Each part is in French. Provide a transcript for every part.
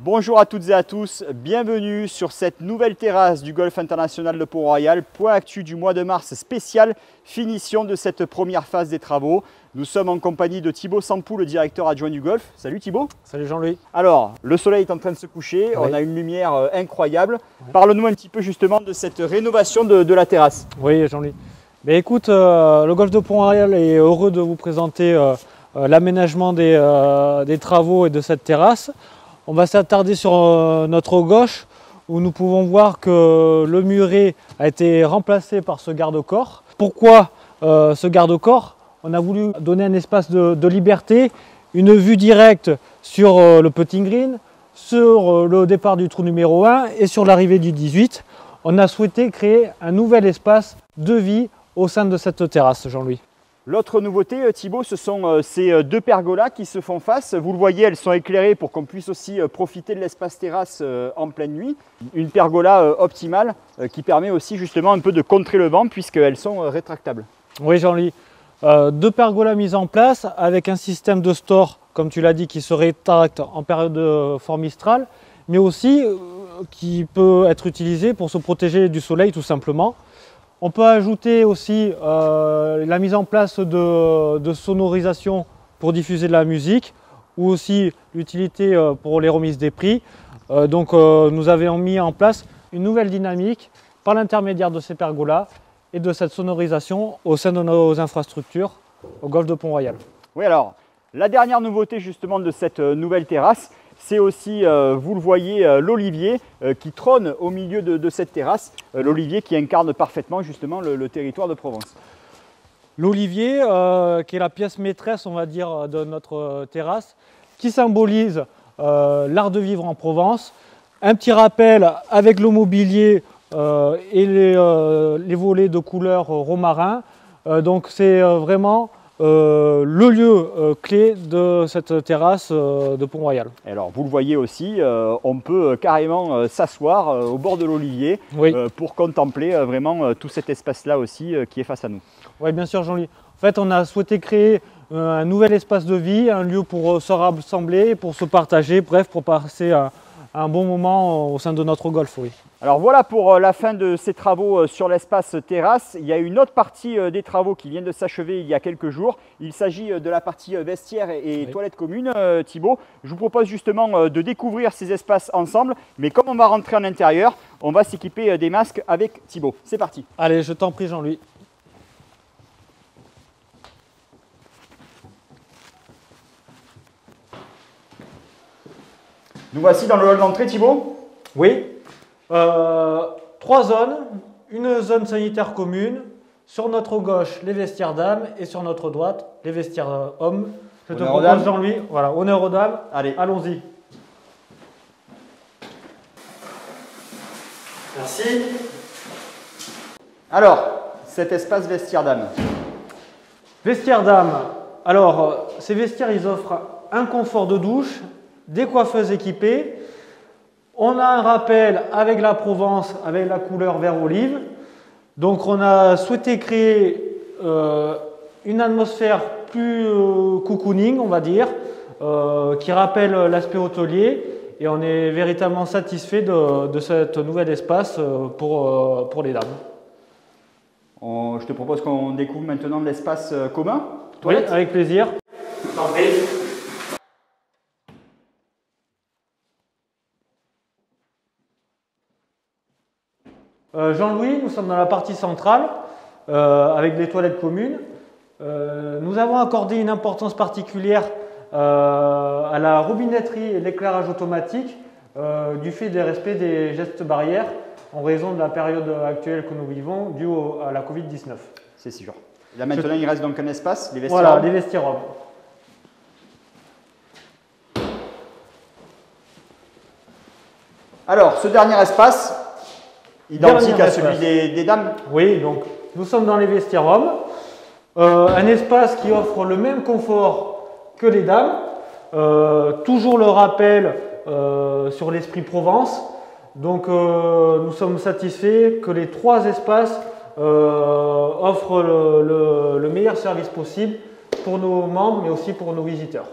Bonjour à toutes et à tous, bienvenue sur cette nouvelle terrasse du Golf International de Pont-Royal. Point actu du mois de mars spécial, finition de cette première phase des travaux. Nous sommes en compagnie de Thibaut Sampou, le directeur adjoint du Golf. Salut Thibaut. Salut Jean-Louis. Alors, le soleil est en train de se coucher, on a une lumière incroyable. Parle-nous un petit peu justement de cette rénovation de la terrasse. Oui Jean-Louis. Mais écoute, le Golf de Pont-Royal est heureux de vous présenter l'aménagement des travaux et de cette terrasse. On va s'attarder sur notre gauche où nous pouvons voir que le muret a été remplacé par ce garde-corps. Pourquoi ce garde-corps? On a voulu donner un espace de liberté, une vue directe sur le putting green, sur le départ du trou numéro 1 et sur l'arrivée du 18. On a souhaité créer un nouvel espace de vie au sein de cette terrasse, Jean-Louis. L'autre nouveauté, Thibaut, ce sont ces deux pergolas qui se font face. Vous le voyez, elles sont éclairées pour qu'on puisse aussi profiter de l'espace terrasse en pleine nuit. Une pergola optimale qui permet aussi justement un peu de contrer le vent puisqu'elles sont rétractables. Oui, Jean-Louis. Deux pergolas mises en place avec un système de store, comme tu l'as dit, qui se rétracte en période fort mistral, mais aussi qui peut être utilisé pour se protéger du soleil tout simplement. On peut ajouter aussi la mise en place de sonorisation pour diffuser de la musique ou aussi l'utilité pour les remises des prix. Nous avions mis en place une nouvelle dynamique par l'intermédiaire de ces pergolas et de cette sonorisation au sein de nos infrastructures au Golf de Pont-Royal. Oui, alors la dernière nouveauté justement de cette nouvelle terrasse, c'est aussi, vous le voyez, l'olivier qui trône au milieu de cette terrasse, l'olivier qui incarne parfaitement justement le territoire de Provence. L'olivier, qui est la pièce maîtresse, on va dire, de notre terrasse, qui symbolise l'art de vivre en Provence. Un petit rappel avec le mobilier et les volets de couleur romarin. Donc c'est vraiment le lieu clé de cette terrasse de Pont-Royal. Alors vous le voyez aussi, on peut carrément s'asseoir au bord de l'olivier pour contempler vraiment tout cet espace-là aussi qui est face à nous. Oui, bien sûr Jean-Louis. En fait, on a souhaité créer un nouvel espace de vie, un lieu pour se rassembler, pour se partager, bref, pour passer un bon moment au sein de notre golf. Oui. Alors voilà pour la fin de ces travaux sur l'espace terrasse. Il y a une autre partie des travaux qui vient de s'achever il y a quelques jours. Il s'agit de la partie vestiaire et toilettes communes, Thibaut. Je vous propose justement de découvrir ces espaces ensemble. Mais comme on va rentrer en intérieur, on va s'équiper des masques avec Thibaut. C'est parti. Allez, je t'en prie Jean-Louis. Nous voici dans le hall d'entrée, Thibaut. Oui. 3 zones, une zone sanitaire commune, sur notre gauche les vestiaires dames et sur notre droite les vestiaires hommes. Je te propose Jean-Louis, voilà, honneur aux dames, allez, allons-y. Merci. Alors, cet espace vestiaire dames. Vestiaire dames, alors ces vestiaires ils offrent un confort de douche, des coiffeuses équipées. On a un rappel avec la Provence, avec la couleur vert olive. Donc on a souhaité créer une atmosphère plus cocooning, on va dire, qui rappelle l'aspect hôtelier. Et on est véritablement satisfait de cet nouvel espace pour les dames. Je te propose qu'on découvre maintenant l'espace commun. Oui, avec plaisir. Jean-Louis, nous sommes dans la partie centrale avec les toilettes communes. Nous avons accordé une importance particulière à la robinetterie et l'éclairage automatique du fait des respects des gestes barrières en raison de la période actuelle que nous vivons due à la Covid-19. C'est sûr. Là maintenant, il reste donc un espace, les vestiaires. Voilà, les vestiaires hommes. Alors, ce dernier espace, identique à celui des dames. Oui, donc nous sommes dans les vestiaires hommes. Un espace qui offre le même confort que les dames. Toujours le rappel sur l'esprit Provence. Donc nous sommes satisfaits que les 3 espaces offrent le meilleur service possible pour nos membres mais aussi pour nos visiteurs.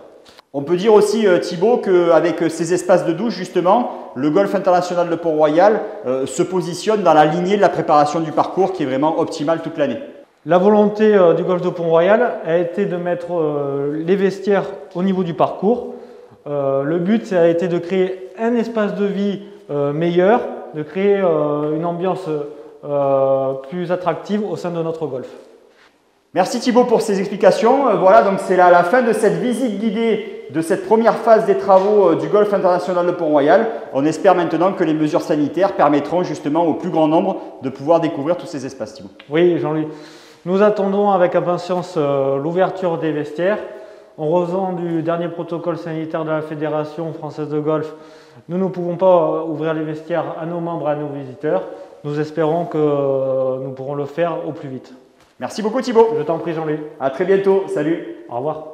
On peut dire aussi, Thibaut, qu'avec ces espaces de douche, justement, le Golf International de Port-Royal se positionne dans la lignée de la préparation du parcours qui est vraiment optimale toute l'année. La volonté du Golf de Port-Royal a été de mettre les vestiaires au niveau du parcours. Le but, ça a été de créer un espace de vie meilleur, de créer une ambiance plus attractive au sein de notre golf. Merci Thibaut pour ces explications. Voilà, donc c'est la fin de cette visite guidée de cette première phase des travaux du Golf International de Port-Royal. On espère maintenant que les mesures sanitaires permettront justement au plus grand nombre de pouvoir découvrir tous ces espaces, Thibaut. Oui, Jean-Louis. Nous attendons avec impatience l'ouverture des vestiaires. En raison du dernier protocole sanitaire de la Fédération française de golf, nous ne pouvons pas ouvrir les vestiaires à nos membres et à nos visiteurs. Nous espérons que nous pourrons le faire au plus vite. Merci beaucoup Thibaut. Je t'en prie Jean-Louis. À très bientôt. Salut. Au revoir.